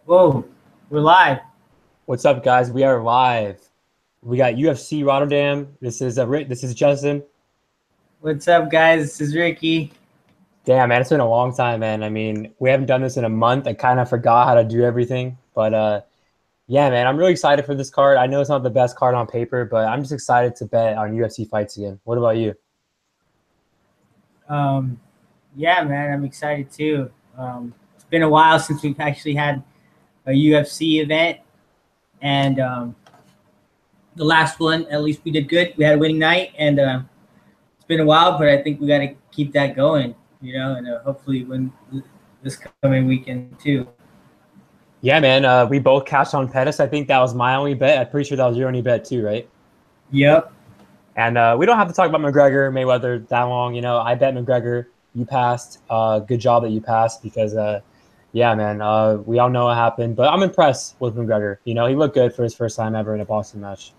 Whoa, we're live. What's up, guys? We are live. We got UFC Rotterdam. This is Justin. What's up, guys? This is Ricky. Damn, man, it's been a long time, man. I mean, we haven't done this in a month. I kind of forgot how to do everything, but yeah, man, I'm really excited for this card. I know it's not the best card on paper, but I'm just excited to bet on UFC fights again. What about you? Yeah, man, I'm excited too. It's been a while since we've actually had a UFC event, and the last one, at least we did good. We had a winning night, and it's been a while, but I think we got to keep that going, and hopefully win this coming weekend too. Yeah, man, we both cashed on Perez. I think that was my only bet. I'm pretty sure that was your only bet too, right? Yep. And we don't have to talk about McGregor, Mayweather that long. I bet McGregor. You passed. Good job that you passed because, yeah, man, we all know what happened. But I'm impressed with McGregor. He looked good for his first time ever in a boxing match.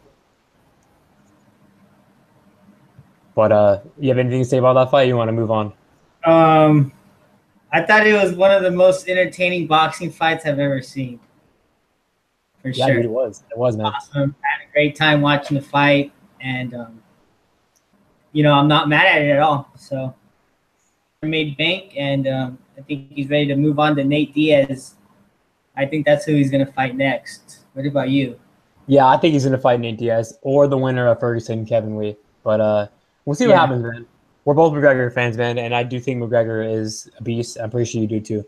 But you have anything to say about that fight? You want to move on? I thought it was one of the most entertaining boxing fights I've ever seen. For Yeah, sure. dude, it was. It was, man. Awesome. I had a great time watching the fight, and I'm not mad at it at all. So I made bank, and I think he's ready to move on to Nate Diaz. I think that's who he's going to fight next. What about you? Yeah, I think he's going to fight Nate Diaz or the winner of Ferguson, Kevin Lee. But we'll see what happens, man. We're both McGregor fans, man, and I do think McGregor is a beast. I'm pretty sure you do too.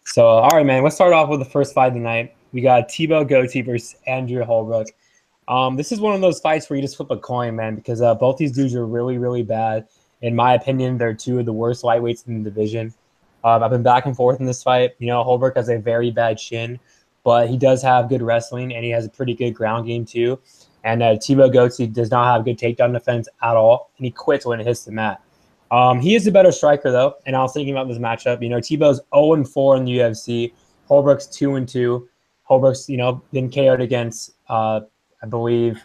So, all right, man, let's start off with the first fight of the night. We got Tebow Gouti versus Andrew Holbrook. This is one of those fights where you just flip a coin, man, because both these dudes are really, really bad. In my opinion, they're two of the worst lightweights in the division. I've been back and forth in this fight. Holbrook has a very bad chin, but he does have good wrestling, and he has a pretty good ground game too. And Tebow Gouti does not have good takedown defense at all, and he quits when it hits the mat. He is a better striker, though, and I was thinking about this matchup. Tebow's 0-4 in the UFC. Holbrook's 2-2. Holbrook's, been KO'd against, I believe,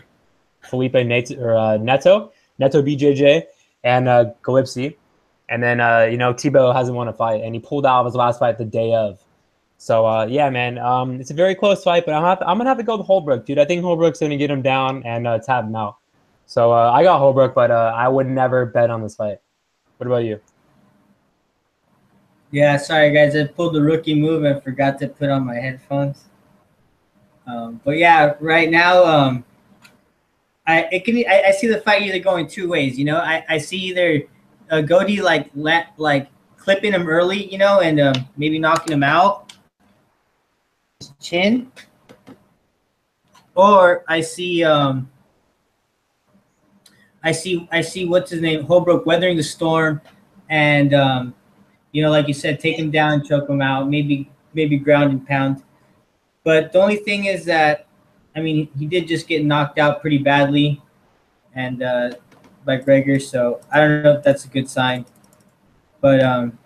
Felipe Neto BJJ, and Gillespie. And then, Tebow hasn't won a fight, and he pulled out of his last fight the day of. So, yeah, man, it's a very close fight, but I'm going to have to go with Holbrook, dude. I think Holbrook's going to get him down and tap him out. So, I got Holbrook, but I would never bet on this fight. What about you? Yeah, sorry, guys. I pulled the rookie move and forgot to put on my headphones. But, yeah, right now, I see the fight either going two ways. I see either Gouti like clipping him early, and maybe knocking him out, chin, or I see what's his name, Holbrook weathering the storm, and like you said, take him down, choke him out, maybe ground and pound. But the only thing is that, I mean, he did just get knocked out pretty badly, and by Gregor. So I don't know if that's a good sign. But I'm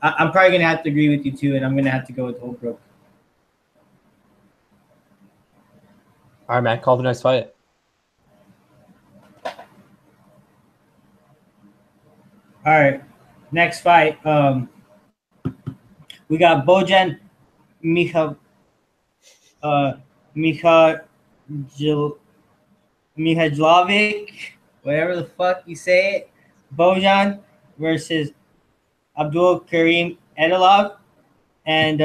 probably gonna have to agree with you too, and I'm gonna have to go with Holbrook. All right, man. Call the next fight. All right, next fight. We got Bojan Mihaljovic, whatever the fuck you say it, Bojan versus Abdul Kareem Edilov. And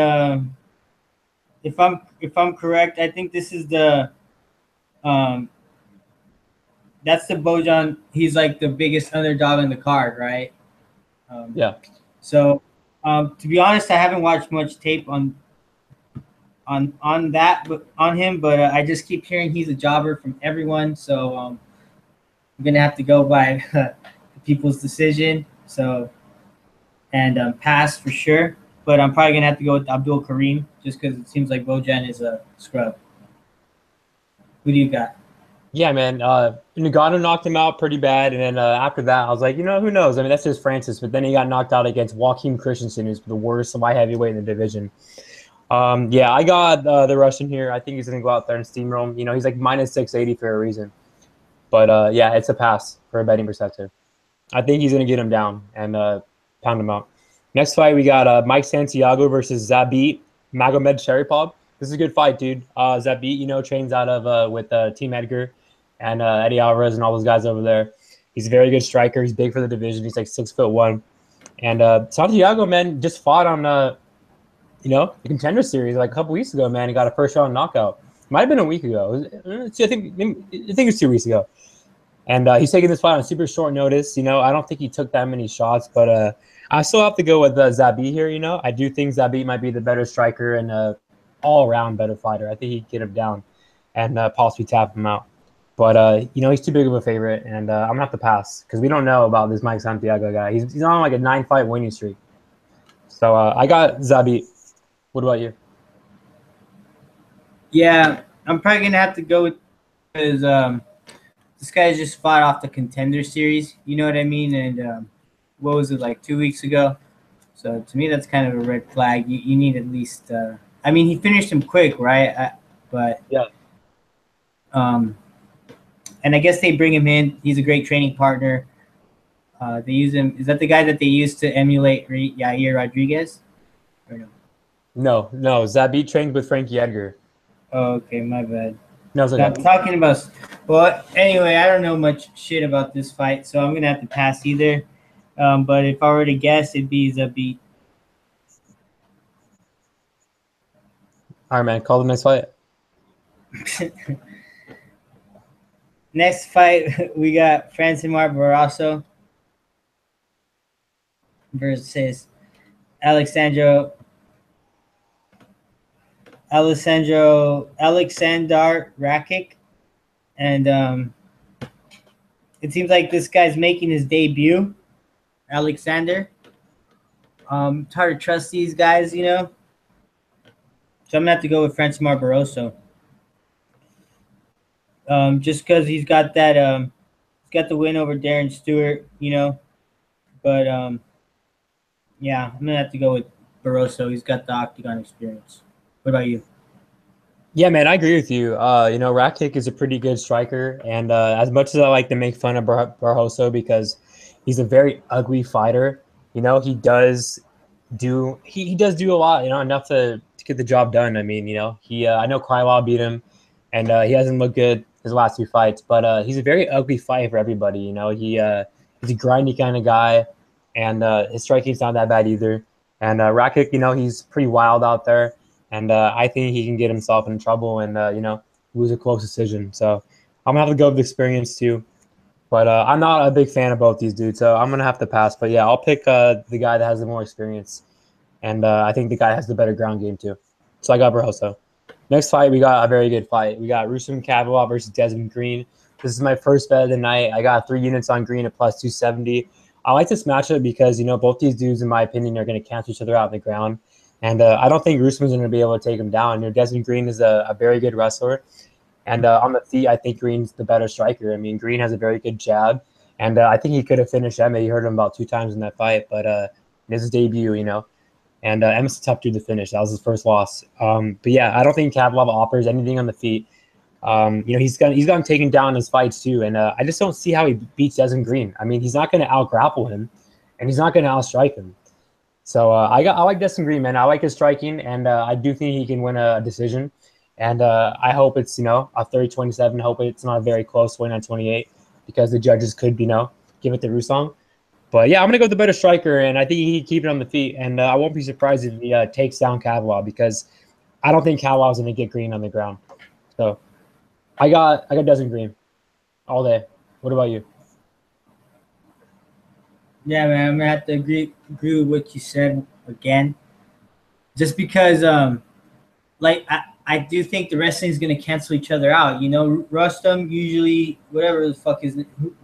if I'm correct, I think this is that's the Bojan. He's like the biggest underdog in the card, right? Yeah. So, to be honest, I haven't watched much tape on him, but I just keep hearing he's a jobber from everyone. So I'm gonna have to go by the people's decision. So, and pass for sure. But I'm probably gonna have to go with Abdul Kareem just because it seems like Bojan is a scrub. Who do you got? Yeah, man. Nagano knocked him out pretty bad, and then after that, I was like, who knows? I mean, that's just Francis. But then he got knocked out against Joaquin Christensen, who's the worst light heavyweight in the division. Yeah, I got the Russian here. I think he's going to go out there and steamroll him. He's like minus 680 for a reason. But, yeah, it's a pass for a betting perspective. I think he's going to get him down and pound him out. Next fight, we got Mike Santiago versus Zabit. Magomedsharipov. This is a good fight, dude. Zabit, you know, trains out of with Team Edgar and Eddie Alvarez and all those guys over there. He's a very good striker. He's big for the division. He's like 6'1". And Santiago, man, just fought on you know, the Contender Series like a couple weeks ago, man. He got a first round knockout. Might have been a week ago. I think it was 2 weeks ago. And he's taking this fight on super short notice. You know, I don't think he took that many shots, but I still have to go with Zabit here. You know, I do think Zabit might be the better striker and all-around better fighter. I think he can get him down and possibly tap him out. But, you know, he's too big of a favorite, and I'm going to have to pass because we don't know about this Mike Santiago guy. He's on like a 9-fight winning streak. So I got Zabit. What about you? Yeah, I'm probably going to have to go with because this guy just fought off the Contender Series. You know what I mean? And what was it, like 2 weeks ago? So to me, that's kind of a red flag. You need at least I mean, he finished him quick, right? But yeah. And I guess they bring him in. He's a great training partner. They use him. Is that the guy that they used to emulate Yair Rodriguez? Or no? No. Zabit trained with Frankie Edgar. Oh, okay, my bad. No, it's okay. I'm talking about. Well, anyway, I don't know much shit about this fight, so I'm gonna have to pass either. But if I were to guess, it'd be Zabit. All right, man. Call the next fight. Next fight, we got Francimar Barroso versus Alexandar Rakic. And it seems like this guy's making his debut, Alexander. It's hard to trust these guys, you know. So I'm going to have to go with Francimar Barroso. Just because he's got that, he's got the win over Darren Stewart, you know. But, yeah, I'm going to have to go with Barroso. He's got the octagon experience. What about you? Yeah, man, I agree with you. You know, Rakic is a pretty good striker. And as much as I like to make fun of Barroso because he's a very ugly fighter, you know, he does do a lot, you know, enough to get the job done. I mean, you know, I know Krylov beat him, and he hasn't looked good his last 2 fights, but he's a very ugly fight for everybody. You know, he's a grindy kind of guy, and his striking's not that bad either. And Rakic, you know, he's pretty wild out there, and I think he can get himself in trouble and you know, lose a close decision. So I'm gonna have to go with experience too. But I'm not a big fan of both these dudes, so I'm gonna have to pass. But yeah, I'll pick the guy that has the more experience, and I think the guy has the better ground game too. So I got Barroso. Next fight, we got a very good fight. We got Rustam Khabilov versus Desmond Green. This is my first bet of the night. I got 3 units on Green at plus 270. I like this matchup because, you know, both these dudes, in my opinion, are going to cancel each other out on the ground. And I don't think Rustam's going to be able to take him down. You know, Desmond Green is a very good wrestler. And on the feet, I think Green's the better striker. I mean, Green has a very good jab. And I think he could have finished Emma. You heard him about 2 times in that fight. But this is his debut, you know. And Emma's a tough dude to finish. That was his first loss. But yeah, I don't think Khabilov offers anything on the feet. You know, he's gotten taken down in his fights too. And I just don't see how he beats Desmond Green. I mean, he's not going to out-grapple him, and he's not going to out-strike him. So I like Desmond Green, man. I like his striking, and I do think he can win a decision. And I hope it's, you know, a 30-27. Hope it's not a very close 29-28 because the judges could, you know, give it to Rustam. But yeah, I'm going to go with the better striker, and I think he can keep it on the feet. And I won't be surprised if he takes down Khabilov because I don't think Khabilov's going to get Green on the ground. So I got Desmond Green all day. What about you? Yeah, man, I'm going to have to agree with what you said again. Just because, like, I do think the wrestling is going to cancel each other out. You know, Rustam usually, whatever the fuck is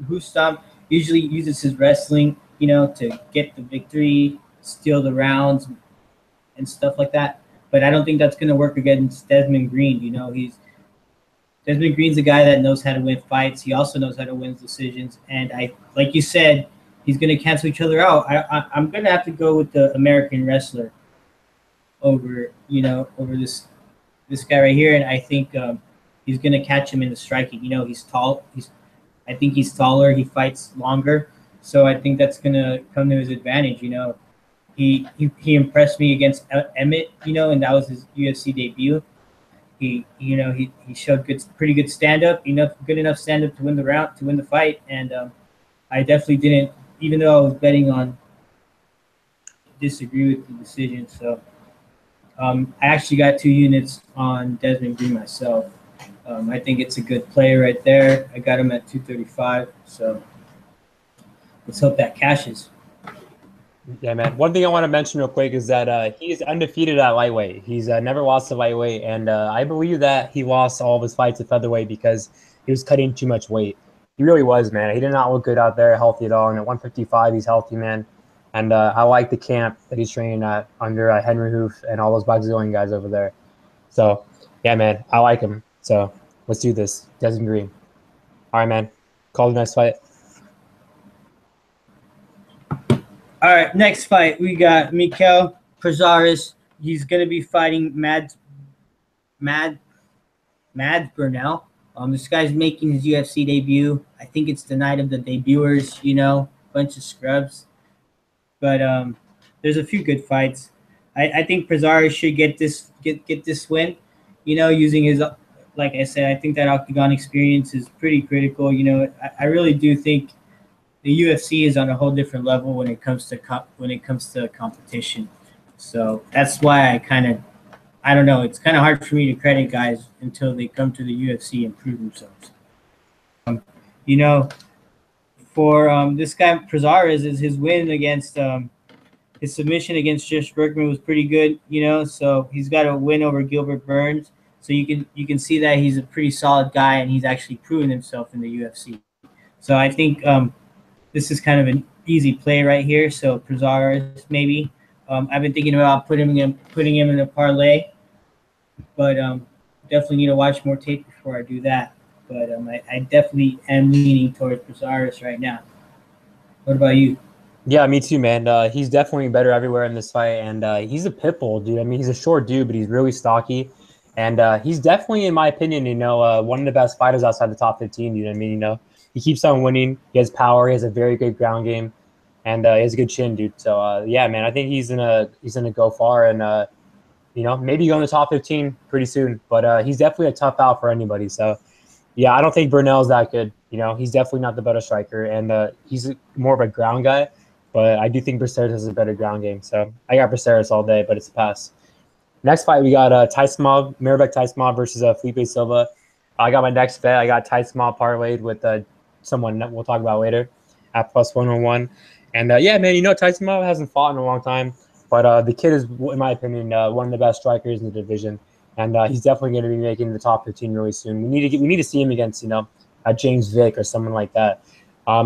Rustam, usually uses his wrestling, you know, to get the victory, steal the rounds, and stuff like that. But I don't think that's going to work against Desmond Green. You know, Desmond Green's a guy that knows how to win fights. He also knows how to win decisions. And like you said, he's going to cancel each other out. I'm going to have to go with the American wrestler over this guy right here. And I think he's going to catch him in the striking. You know, he's tall. I think he's taller. He fights longer. So I think that's going to come to his advantage. You know, he impressed me against Emmett, and that was his UFC debut. He showed pretty good stand up, good enough stand up to win the fight, and I definitely didn't, even though I was betting on, disagree with the decision. So I actually got 2 units on Desmond Green myself. I think it's a good play right there. I got him at 235. So let's hope that cashes. Yeah, man. One thing I want to mention real quick is that he's undefeated at lightweight. He's never lost to lightweight, and I believe that he lost all of his fights at featherweight because he was cutting too much weight. He really was, man. He did not look good out there, healthy at all. And at 155, he's healthy, man. And I like the camp that he's training at under Henry Hoof and all those Brazilian guys over there. So, yeah, man, I like him. So let's do this. Desmond Green. All right, man. Call the next fight. All right, next fight, we got Mikel Prazeres. He's going to be fighting Mads Burnell. This guy's making his UFC debut. I think it's the night of the debuters, bunch of scrubs. But there's a few good fights. I think Prazeres should get this win. Using his, like I said, I think that octagon experience is pretty critical. I really do think the UFC is on a whole different level when it comes to competition. So that's why I don't know. It's kind of hard for me to credit guys until they come to the UFC and prove themselves. For this guy Prazeres, is his win against his submission against Josh Bergman was pretty good. So he's got a win over Gilbert Burns. So you can see that he's a pretty solid guy and he's actually proven himself in the UFC. So I think this is kind of an easy play right here. So Prazeres maybe. I've been thinking about putting him in a parlay, but definitely need to watch more tape before I do that. But I definitely am leaning towards Prazeres right now. What about you? Yeah, me too, man. He's definitely better everywhere in this fight, and he's a pit bull, dude. I mean, he's a short dude, but he's really stocky, and he's definitely, in my opinion, one of the best fighters outside the top 15. Dude, I mean, he keeps on winning. He has power. He has a very good ground game, and he has a good chin, dude. So yeah, man, I think he's gonna go far, and maybe go in the top 15 pretty soon. But he's definitely a tough out for anybody. So yeah, I don't think Burnell's that good. He's definitely not the better striker, and he's more of a ground guy. But I do think Prazeres has a better ground game. So I got Prazeres all day, but it's a pass. Next fight, we got Taismov, Taismov versus Felipe Silva. I got my next bet. I got Taismov parlayed with someone that we'll talk about later at +101. And yeah, man, Taismov hasn't fought in a long time, but the kid is, in my opinion, one of the best strikers in the division, and he's definitely going to be making the top 15 really soon. We need to see him against James Vick or someone like that.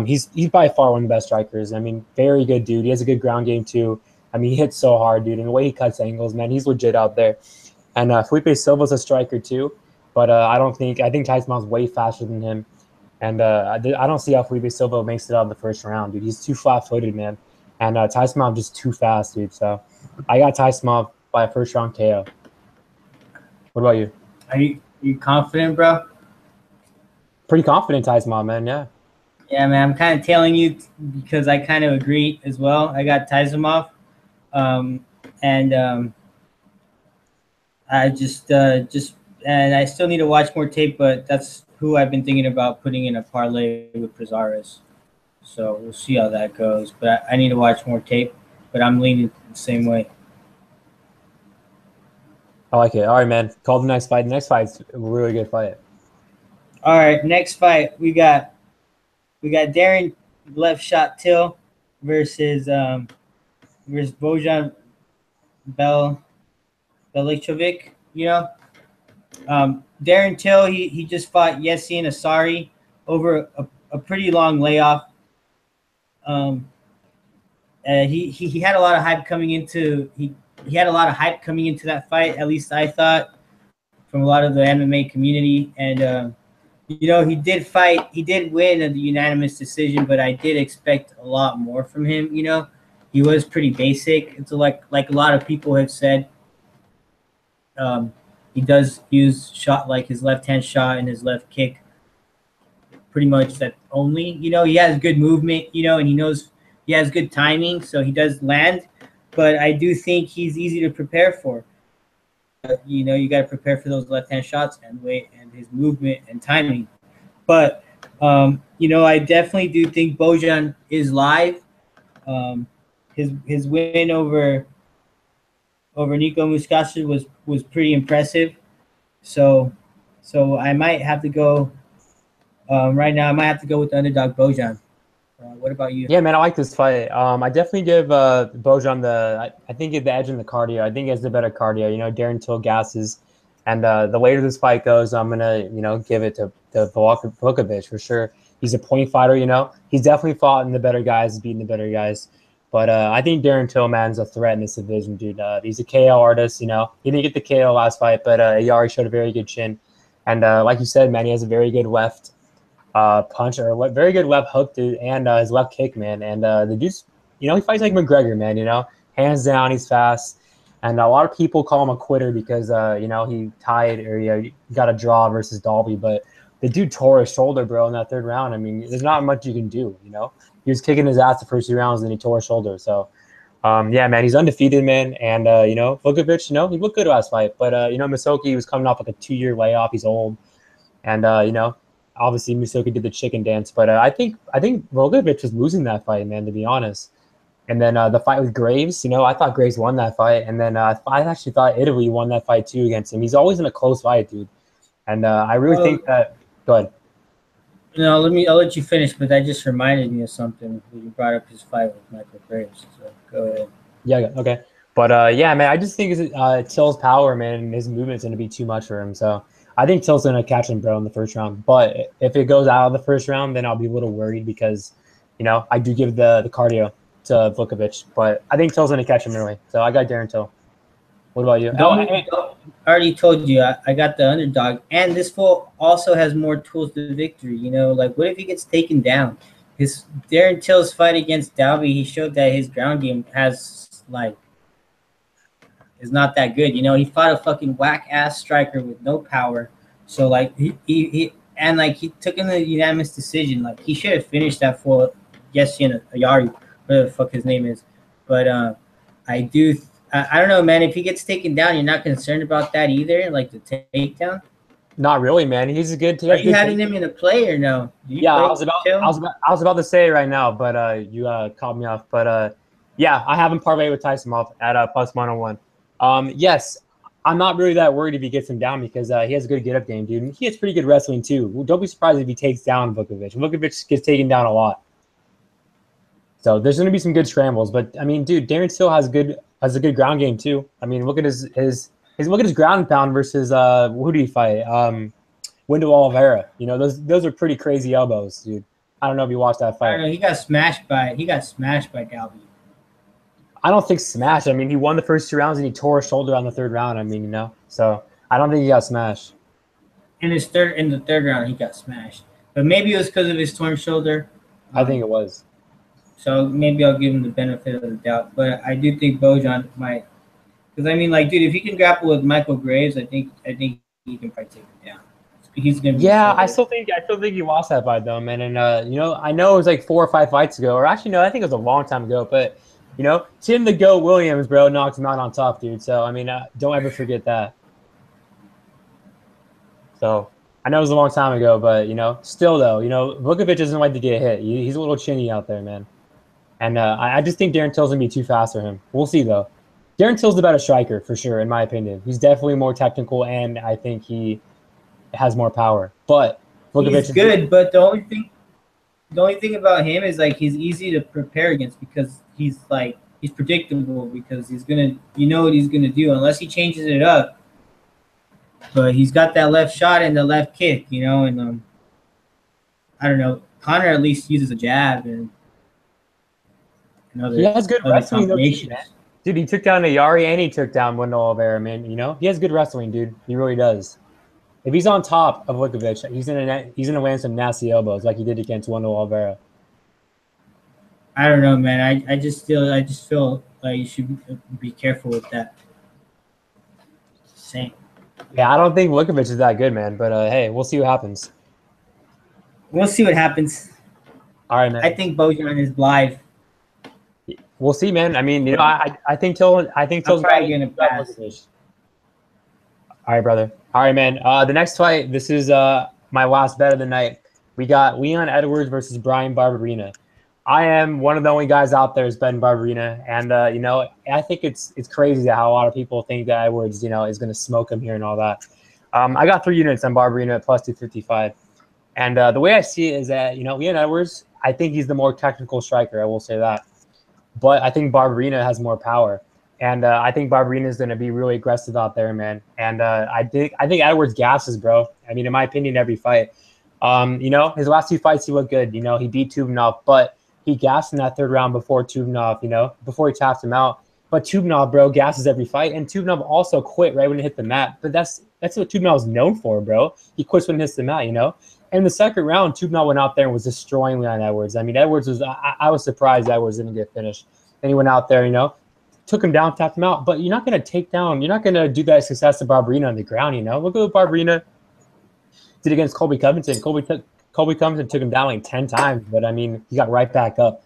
He's by far one of the best strikers. I mean, very good dude. He has a good ground game too. I mean, he hits so hard, dude, and the way he cuts angles, man, he's legit out there. And Felipe Silva's a striker too, but I think Taismov's way faster than him. And I don't see how Felipe Silva makes it out of the first round, dude. He's too flat-footed, man. And Taismov just too fast, dude. So I got Taismov by a first-round KO. What about you? Are you confident, bro? Pretty confident, Taismov, man. Yeah. Yeah, man. I'm kind of tailing you because I kind of agree as well. I got Taismov, and I just and I still need to watch more tape, but that's who I've been thinking about putting in a parlay with Prazeres. So we'll see how that goes. But I need to watch more tape, but I'm leaning the same way. I like it. All right, man. Call the next fight. The next fight's a really good fight. All right, next fight we got Darren Left Shot Till versus Bojan Velickovich. Darren Till, he just fought Yassine Asari over a pretty long layoff. He had a lot of hype coming into that fight. At least I thought, from a lot of the MMA community, and he did win a unanimous decision, but I did expect a lot more from him. He was pretty basic. It's like a lot of people have said. He does use shot like his left-hand shot and his left kick pretty much that only. He has good movement, and he knows he has good timing, so he does land. but I do think he's easy to prepare for. You know, you got to prepare for those left-hand shots and weight and his movement and timing. But you know, I definitely do think Bojan is live. His win over Nico Muscasa was pretty impressive. So I might have to go right now. I might have to go with the underdog Bojan. What about you? Yeah, man, I like this fight. I definitely give Bojan I think the edge in the cardio. I think he has the better cardio. You know, Darren Till gasses, and the later this fight goes, I'm gonna give it to Volkov for sure. He's a point fighter. You know, he's definitely fought in the better guys, beating the better guys. But I think Darren Till, man's a threat in this division, dude. He's a KO artist. You know, he didn't get the KO last fight, but he already showed a very good chin. And like you said, man, he has a very good left punch or very good left hook, dude, and his left kick, man. And the dude's, he fights like McGregor, man. You know, hands down, he's fast. And a lot of people call him a quitter because he tied or he got a draw versus Dalby, but the dude tore his shoulder, bro, in that third round. I mean, there's not much you can do. You know, he was kicking his ass the first 2 rounds, and then he tore his shoulder. So, yeah, man, he's undefeated, man. And Vukovic, he looked good last fight, but Musoki was coming off like a 2-year layoff. He's old, and obviously Musoki did the chicken dance, but I think Vukovic was losing that fight, man, to be honest. And then the fight with Graves, I thought Graves won that fight, and then I actually thought Italy won that fight too against him. He's always in a close fight, dude. And I really think that. Go ahead. No, I'll let you finish, but that just reminded me of something when you brought up his fight with Michael Graves. So go ahead. Yeah, okay. But yeah, man, I just think Till's power, man, and his movement's gonna be too much for him. So I think Till's gonna catch him, bro, in the first round. But if it goes out of the first round, then I'll be a little worried because, I do give the cardio to Vukovic. But I think Till's gonna catch him early. So I got Darren Till. What about you? I already told you I got the underdog, and this fool also has more tools to victory. Like what if he gets taken down? His Darren Till's fight against Dalby, he showed that his ground game is not that good. He fought a fucking whack ass striker with no power. So he took in the unanimous decision. Like he should have finished that fool. Yeshin Ayari, whatever the fuck his name is. But I don't know, man. If he gets taken down, you're not concerned about that either, like the takedown. Not really, man. He's a good. Are you having him in a play or no? Yeah, I was about to say it right now, but you caught me off. But yeah, I have him parlay with Taismov at +101. Yes, I'm not really that worried if he gets him down because he has a good get-up game, dude. And he has pretty good wrestling too. Don't be surprised if he takes down Vukovic. Vukovic gets taken down a lot. So there's going to be some good scrambles, but I mean, dude, Darren still has a good ground game too. I mean, look at his look at his ground and pound versus who did he fight? Wendell Oliveira. Those are pretty crazy elbows, dude. I don't know if you watched that fight. I don't know. He got smashed by Dalby. I don't think smashed. I mean, he won the first 2 rounds and he tore his shoulder on the third round. I mean, so I don't think he got smashed. In the third round, he got smashed, but maybe it was because of his torn shoulder. I think it was. So maybe I'll give him the benefit of the doubt, but I do think Bojan might, because I mean, dude, if he can grapple with Michael Graves, I think he can probably take him down. He's gonna. I still think he lost that fight though, man. And I know it was like 4 or 5 fights ago, or actually no, I think it was a long time ago. But Tim the Goat Williams, bro, knocked him out on top, dude. So I mean, don't ever forget that. So I know it was a long time ago, but still though, Vukovic doesn't like to get hit. He's a little chinny out there, man. And I just think Darren Till's going to be too fast for him. We'll see, though. Darren Till's the better striker, for sure, in my opinion. He's definitely more technical, and I think he has more power. But Vukovic he's good, but the only thing about him is, he's easy to prepare against because he's predictable because he's going to – what he's going to do unless he changes it up. But he's got that left shot and the left kick, and I don't know. Connor at least uses a jab and – he has good wrestling, though, dude. He took down Ayari and he took down Wendell Oliveira, man. He has good wrestling, dude. He really does. If he's on top of Vukovic, he's gonna land some nasty elbows like he did against Wendell Oliveira. I don't know, man. I just feel like you should be careful with that. Same. Yeah, I don't think Vukovic is that good, man. But hey, we'll see what happens. We'll see what happens. All right, man. I think Bojan is live. we'll see, man. I mean, you know, I think Till's probably gonna pass. All right, brother. All right, man. The next fight, this is my last bet of the night. We got Leon Edwards versus Brian Barbarena. I am one of the only guys out there who's betting Barbarena, and you know, I think it's crazy how a lot of people think that Edwards, you know, is going to smoke him here and all that. I got 3 units on Barbarena at plus 255, and the way I see it is that, you know, Leon Edwards, I think he's the more technical striker. I will say that, but I think Barbarena has more power. And I think Barbarena is going to be really aggressive out there, man. And I think Edwards gasses, bro. I mean, in my opinion, every fight. You know, his last 2 fights, he looked good. You know, he beat Tubenov, but he gassed in that 3rd round before Tubenov, you know, before he tapped him out. But Tubenov, bro, gasses every fight. And Tubenov also quit right when he hit the mat. But that's what Tubenov is known for, bro. He quits when he hits the mat, you know. And in the 2nd round, Tubenov went out there and was destroying Leon Edwards. I mean, Edwards was – I was surprised Edwards didn't get finished. And he went out there, you know, took him down, tapped him out. But you're not going to take down – you're not going to do that success to Barbarena on the ground, you know. Look at what Barbarena did against Colby Covington. Colby Covington took him down like 10 times, but I mean, he got right back up.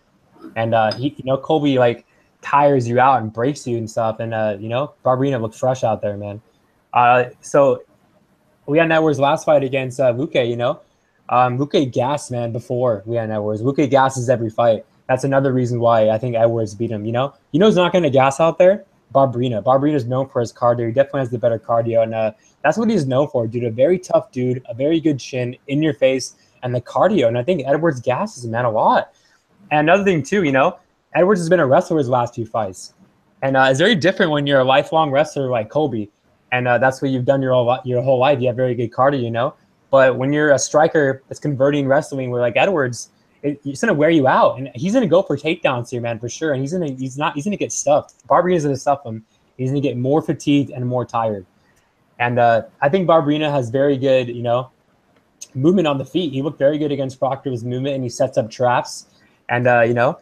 And he, you know, Colby like tires you out and breaks you and stuff. And you know, Barbarena looked fresh out there, man. So Leon Edwards' last fight against Luque, you know, Luque gassed, man, before Leon Edwards. Luque gasses every fight. That's another reason why I think Edwards beat him. You know who's not going to gas out there? Barbarena. Barbarena is known for his cardio. He definitely has the better cardio, and that's what he's known for, dude. A very tough dude, a very good chin, in your face, and the cardio. And I think Edwards gasses him, man, a lot. And another thing too, you know, Edwards has been a wrestler his last 2 fights, and it's very different when you're a lifelong wrestler like Colby, and that's what you've done your whole life. You have very good cardio, you know. But when you're a striker that's converting wrestling, where like Edwards, it's gonna wear you out, and he's gonna go for takedowns here, man, for sure. And he's gonna get stuffed. Barbarena's gonna stuff him. He's gonna get more fatigued and more tired. And I think Barbarena has very good, you know, movement on the feet. He looked very good against Proctor with his movement, and he sets up traps. And you know,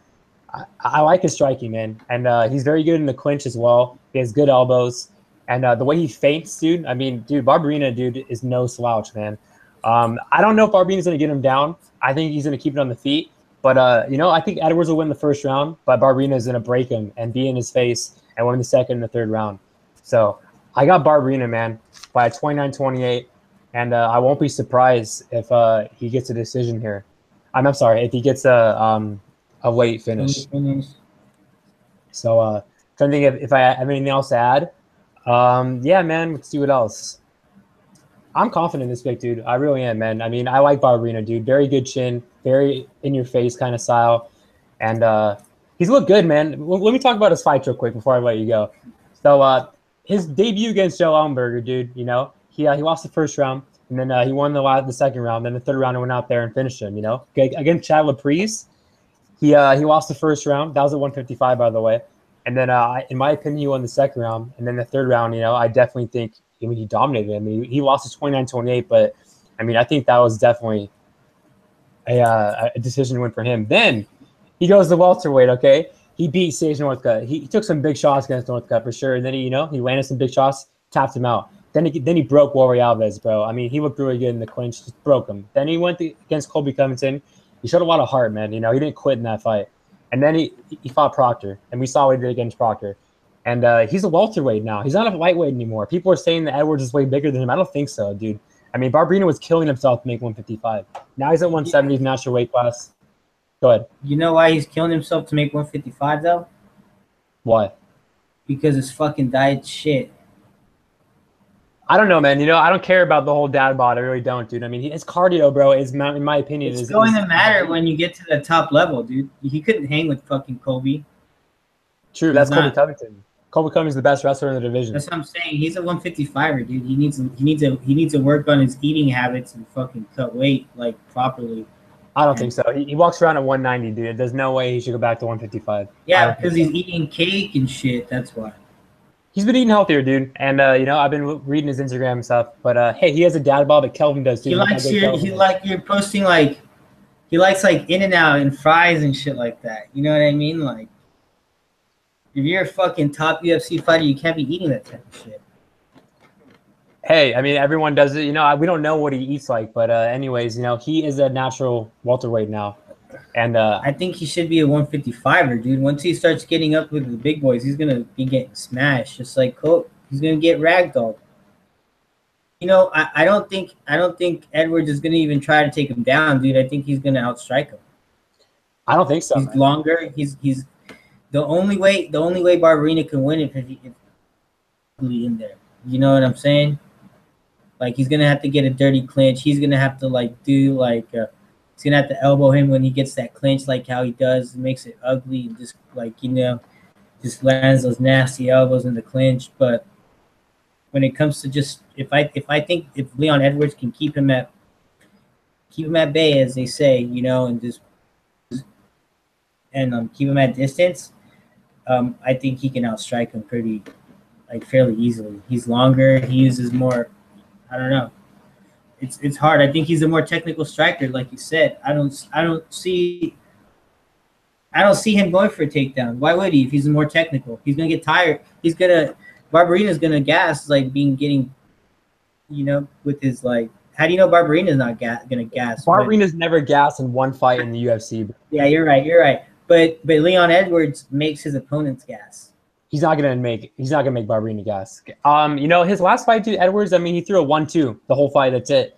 I like his striking, man. And he's very good in the clinch as well. He has good elbows, and the way he feints, dude. I mean, dude, Barbarena, dude, is no slouch, man. I don't know if Barbarena's gonna get him down. I think he's going to keep it on the feet. But, you know, I think Edwards will win the 1st round, but Barbarena is going to break him and be in his face and win the 2nd and the 3rd round. So I got Barbarena, man, by 29-28, and I won't be surprised if he gets a decision here. I'm sorry, if he gets a late finish. So trying to think if I have anything else to add. Yeah, man, let's see what else. I'm confident in this pick, dude. I really am, man. I mean, I like Barbarena, dude. Very good chin, very in-your-face kind of style. And he's looked good, man. Let me talk about his fight real quick before I let you go. So his debut against Joe Ellenberger, dude, you know, he lost the 1st round, and then he won the 2nd round. Then the 3rd round, I went out there and finished him, you know. Against Chad Laprise, he lost the 1st round. That was at 155, by the way. And then, in my opinion, he won the 2nd round. And then the 3rd round, you know, I definitely think – I mean, he dominated. I mean, he lost to 29-28, but I mean, I think that was definitely a decision win for him. Then he goes to welterweight. Okay, he beat Sage Northcutt. He took some big shots against Northcutt for sure, and then he landed some big shots, tapped him out. Then he broke Warrior Alves, bro. I mean, he looked really good in the clinch, just broke him. Then he went against Colby Covington. He showed a lot of heart, man. You know, he didn't quit in that fight. And then he fought Proctor, and we saw what he did against Proctor. And he's a welterweight now. He's not a lightweight anymore. People are saying that Edwards is way bigger than him. I don't think so, dude. I mean, Barbarena was killing himself to make 155. Now he's at 170, natural weight class. Go ahead. You know why he's killing himself to make 155, though? Why? Because his fucking diet shit. I don't know, man. You know, I don't care about the whole dad bod. I really don't, dude. I mean, his cardio, bro, is, in my opinion, it's going to matter when you get to the top level, dude. He couldn't hang with fucking Colby. True, that's Colby Covington. Colby Covington's the best wrestler in the division. That's what I'm saying. He's a 155er, dude. He needs to work on his eating habits and fucking cut weight like properly. I don't think so. He walks around at 190, dude. There's no way he should go back to 155. Yeah, because he's eating cake and shit. That's why. He's been eating healthier, dude. And you know, I've been reading his Instagram and stuff. But hey, he has a dad bod that Kelvin does too. You're posting like he likes like In-N-Out and fries and shit like that. You know what I mean? Like, if you're a fucking top UFC fighter, you can't be eating that type of shit. Hey, I mean, everyone does it. You know, we don't know what he eats like. But anyways, you know, he is a natural welterweight now. And I think he should be a 155er, dude. Once he starts getting up with the big boys, he's gonna be getting smashed, just like Colt. He's gonna get ragdolled. You know, I don't think Edwards is gonna even try to take him down, dude. I think he's gonna outstrike him. I don't think so. He's longer. He's the only way Barbarena can win if he's in there. You know what I'm saying? Like, he's gonna have to get a dirty clinch. He's gonna have to he's gonna have to elbow him when he gets that clinch, like how he does. It makes it ugly and just just lands those nasty elbows in the clinch. But when it comes to just if Leon Edwards can keep him at bay, as they say, and just keep him at distance, I think he can outstrike him fairly easily. He's longer. He uses more. I don't know. It's hard. I think he's a more technical striker, like you said. I don't see him going for a takedown. Why would he? If he's more technical, he's gonna get tired. Barbarena's gonna gas, with his How do you know Barbarena's not gonna gas? Barbarena's never gassed in one fight in the UFC. Yeah, you're right. But Leon Edwards makes his opponents gas. He's not gonna make Barbarena gas. His last fight to Edwards, he threw a 1-2 the whole fight. That's it.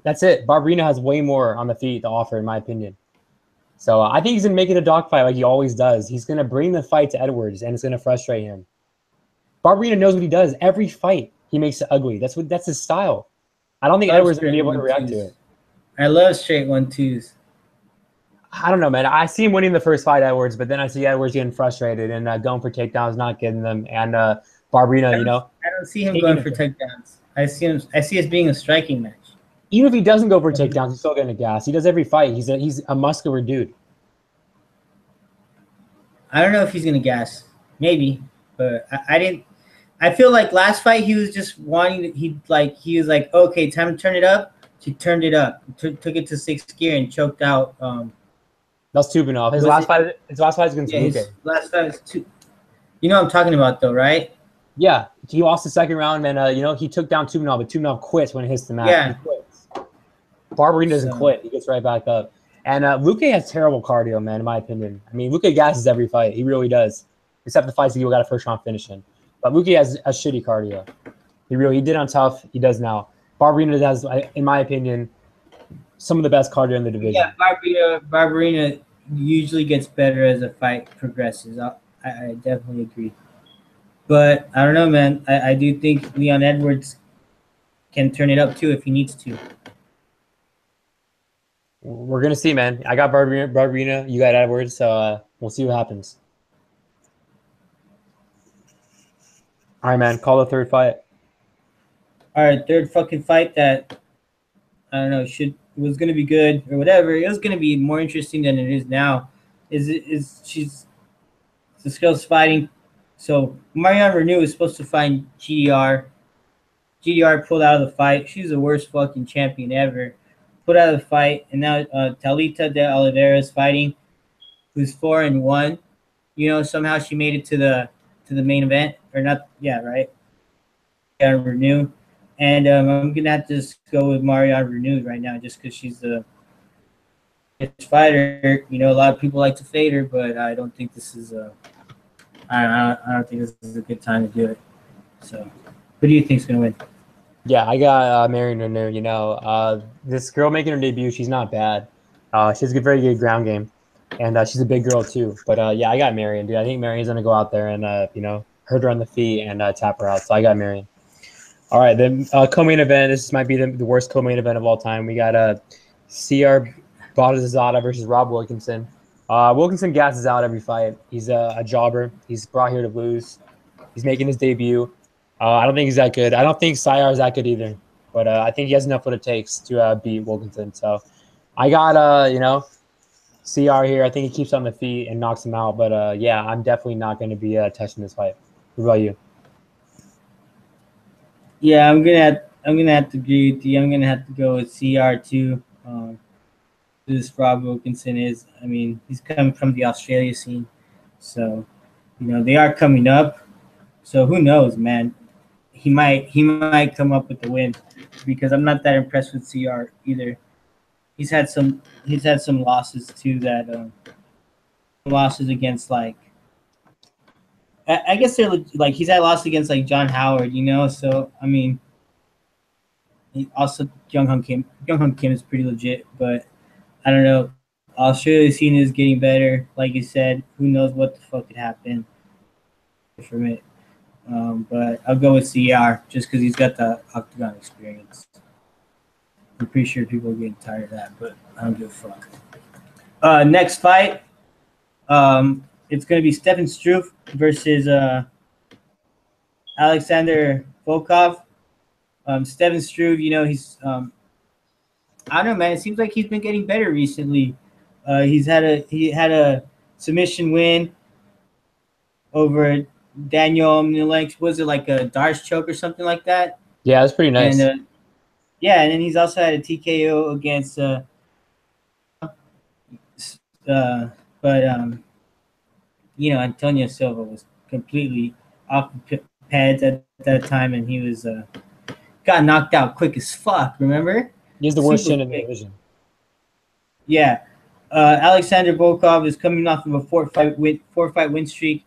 That's it. Barbarena has way more on the feet to offer, in my opinion. So I think he's gonna make it a dogfight like he always does. He's gonna bring the fight to Edwards, and it's gonna frustrate him. Barbarena knows what he does. Every fight he makes it ugly. That's his style. I don't think Edwards is gonna be able to react to it. I love straight 1-2s. I don't know, man. I see him winning the first fight, Edwards, but then I see Edwards getting frustrated and going for takedowns, not getting them. And Barbarena, I don't see him going for takedowns. I see it being a striking match. Even if he doesn't go for takedowns, he's still getting a gas. He does every fight. He's a muscular dude. I don't know if he's gonna gas. Maybe, but I didn't. I feel like last fight he was just wanting. He was like, okay, time to turn it up. He turned it up, took it to 6th gear, and choked out. That's Tubanov. His last fight against Luque. His last fight was two. You know what I'm talking about, though, right? Yeah, he lost the second round, and he took down Tubanov, but Tubanov quits when it hits the mat. Yeah. He quits. Barbarena doesn't quit. He gets right back up. And Luque has terrible cardio, man, in my opinion. Luque gasses every fight. He really does, except the fights he got a first round finish in. But Luque has a shitty cardio. He did on Tough. He does now. Barbarena has, in my opinion, some of the best cardio in the division. Yeah, Barbarena usually gets better as the fight progresses. I definitely agree. But I don't know, man. I do think Leon Edwards can turn it up too if he needs to. We're gonna see, man. I got Barbarena. You got Edwards. So we'll see what happens. All right, man. Call the third fight. All right, third fucking fight that I don't know was gonna be good or whatever. It was gonna be more interesting than it is now. This girl's fighting. So Marion Reneau is supposed to fight GDR. GDR pulled out of the fight. She's the worst fucking champion ever. Put out of the fight, and now Talita de Oliveira is fighting, who's 4-1. Somehow she made it to the main event, or not? Yeah, right. Reneau. And I'm gonna have to just go with Marion Reneau right now, just because she's the fighter. A lot of people like to fade her, but I don't think this is I don't think this is a good time to do it. So, who do you think's gonna win? Yeah, I got Marion Reneau. This girl making her debut, she's not bad. She has a very good ground game, and she's a big girl too. But yeah, I got Marion, dude. I think Marion's gonna go out there and hurt her on the feet and tap her out. So I got Marion. All right, then co-main event. This might be the worst co-main event of all time. We got CR Bahadurzada versus Rob Wilkonson. Wilkonson gasses out every fight. He's a jobber. He's brought here to lose. He's making his debut. I don't think he's that good. I don't think Sayar is that good either. But I think he has enough what it takes to beat Wilkonson. So I got CR here. I think he keeps on the feet and knocks him out. But yeah, I'm definitely not going to be touching this fight. What about you? Yeah, I'm gonna have to agree with you. I'm gonna have to go with CR too. This Rob Wilkonson is. He's coming from the Australia scene, so they are coming up. So who knows, man? He might come up with the win, because I'm not that impressed with CR either. he's had some losses too that losses against like I guess they're like he's had losses against like John Howard, you know. So I mean, he also Young Hung Kim is pretty legit, but I don't know. Australia scene is getting better, like you said. Who knows what the fuck could happen from it? But I'll go with CR just because he's got the octagon experience. I'm pretty sure people are getting tired of that, but I don't give a fuck. Next fight, it's going to be Stefan Struve versus Alexander Volkov. Stefan Struve, you know, he's I don't know, man. It seems like he's been getting better recently. He had a submission win over Daniel Mihaljovic. Was it like a Darce choke or something like that? Yeah, that's pretty nice. And yeah, and then he's also had a TKO against you know, Antonio Silva was completely off the pads at that time, and he was got knocked out quick as fuck. Remember? He's the worst chin in the division. Yeah, Alexander Volkov is coming off of a four-fight win streak.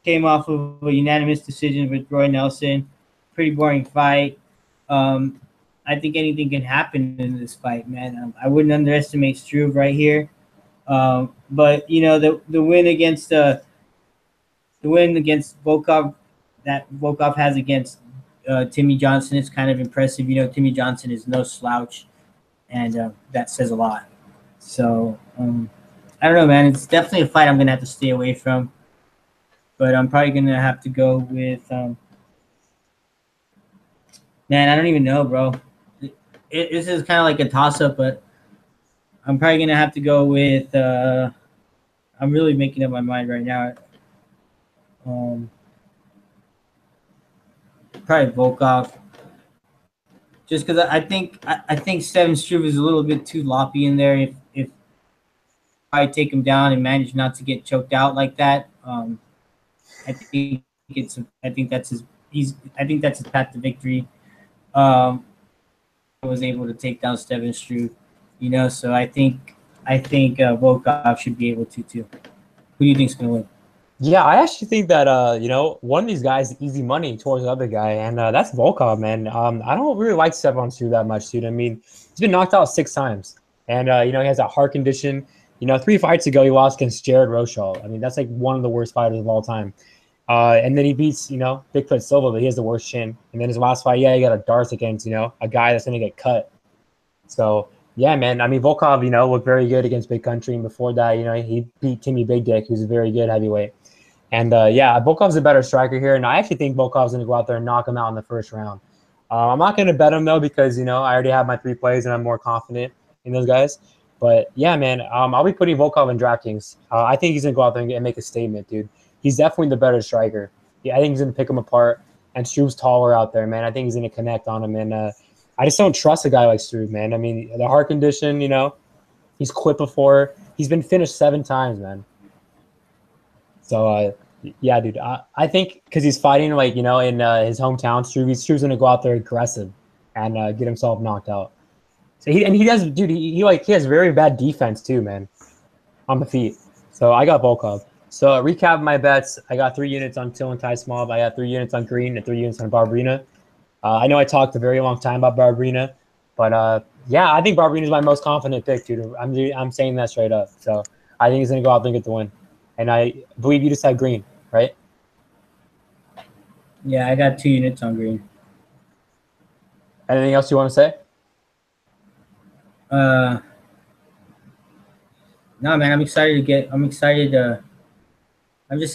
Came off of a unanimous decision with Roy Nelson. Pretty boring fight. I think anything can happen in this fight, man. I wouldn't underestimate Struve right here. But you know the win against Volkov that Volkov has against Timmy Johnson is kind of impressive. You know, Timmy Johnson is no slouch, and that says a lot. So I don't know, man. It's definitely a fight I'm gonna have to stay away from. But I'm probably gonna have to go with man. I don't even know, bro. This is kind of like a toss-up, but I'm probably gonna have to go with. I'm really making up my mind right now. Probably Volkov, just because I think Stefan Struve is a little bit too loppy in there. If I take him down and manage not to get choked out like that, I think that's his path to victory. Was able to take down Stefan Struve, you know. So I think Volkov should be able to too. Who do you think's gonna win? Yeah, I actually think that you know, one of these guys is easy money towards the other guy, and that's Volkov, man. I don't really like Stefan Struve that much, dude. I mean, he's been knocked out 6 times, and you know, he has that heart condition. You know, 3 fights ago he lost against Jared Rochelle. I mean, that's like one of the worst fighters of all time. And then he beats, you know, Bigfoot Silva, but he has the worst chin. And then his last fight, yeah, he got a Darce against, you know, a guy that's going to get cut. So, yeah, man. I mean, Volkov, you know, looked very good against Big Country. And before that, you know, he beat Timmy Big Dick, who's a very good heavyweight. And, yeah, Volkov's a better striker here. And I actually think Volkov's going to go out there and knock him out in the first round. I'm not going to bet him, though, because, you know, I already have my 3 plays and I'm more confident in those guys. But, yeah, man, I'll be putting Volkov in DraftKings. I think he's going to go out there and make a statement, dude. He's definitely the better striker. Yeah, I think he's going to pick him apart. And Struve's taller out there, man. I think he's going to connect on him. And I just don't trust a guy like Struve, man. I mean, the heart condition, you know, he's quit before. He's been finished 7 times, man. So, yeah, dude. I think because he's fighting, like, you know, in his hometown, Struve's going to go out there aggressive and get himself knocked out. So he does, dude, he has very bad defense too, man, on the feet. So I got Volkov. So recap my bets. I got 3 units on Till and Taismov. I got 3 units on Green and 3 units on Barbarena. I know I talked a very long time about Barbarena, but yeah, I think Barbarena is my most confident pick, dude. I'm saying that straight up. So I think he's gonna go out there and get the win. And I believe you just had Green, right? Yeah, I got 2 units on Green. Anything else you want to say? No, man. I'm just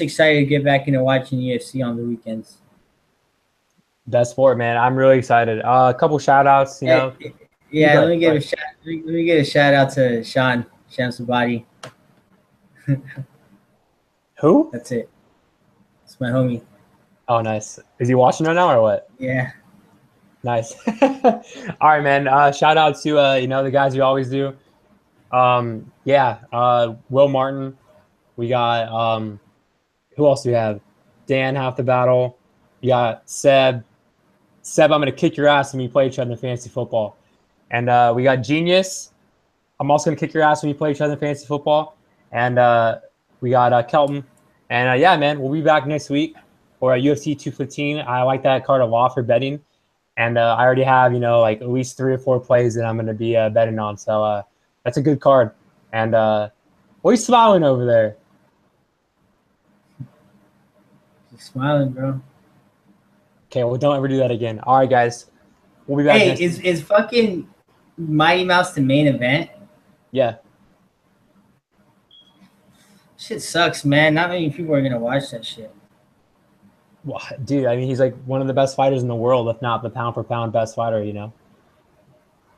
excited to get back into watching UFC on the weekends. Best sport, man. I'm really excited. A couple shout outs, you know. Yeah, let me give a shout out to Sean Sabati. Who? That's it. It's my homie. Oh, nice. Is he watching right now or what? Yeah. Nice. All right, man. Shout out to you know, the guys you always do. Yeah. Will Martin. We got who else do we have? Dan Half the Battle. You got Seb. Seb, I'm gonna kick your ass when we play each other in fantasy football. And we got Genius. I'm also gonna kick your ass when we play each other in fantasy football. And we got Kelton. And yeah, man, we'll be back next week for UFC 215. I like that card a lot for betting. And I already have, like at least 3 or 4 plays that I'm going to be betting on. So that's a good card. And what are you smiling over there? Just smiling, bro. Okay, well, don't ever do that again. All right, guys. We'll be back Hey, next week. is fucking Mighty Mouse the main event? Yeah. Shit sucks, man. Not many people are going to watch that shit. Well, dude, I mean, he's like one of the best fighters in the world, if not the pound for pound best fighter,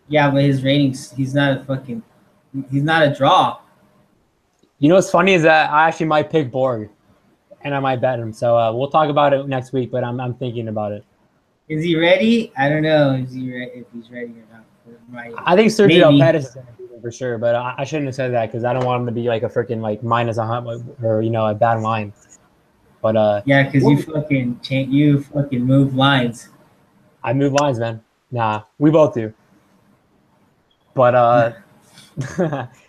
Yeah, but his ratings, he's not a draw. You know what's funny is that I actually might pick Borg, and I might bet him. So we'll talk about it next week, but I'm thinking about it. Is he ready? I don't know if he's ready or not. I think Sergio Perez is going to beat him for sure, but I shouldn't have said that because I don't want him to be like a freaking like minus or a bad line. But yeah, because you fucking move lines. I move lines, man. Nah, we both do. But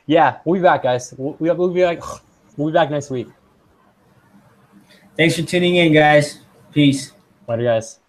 yeah, we'll be back, guys. We'll be back next week. Thanks for tuning in, guys. Peace. Later, guys.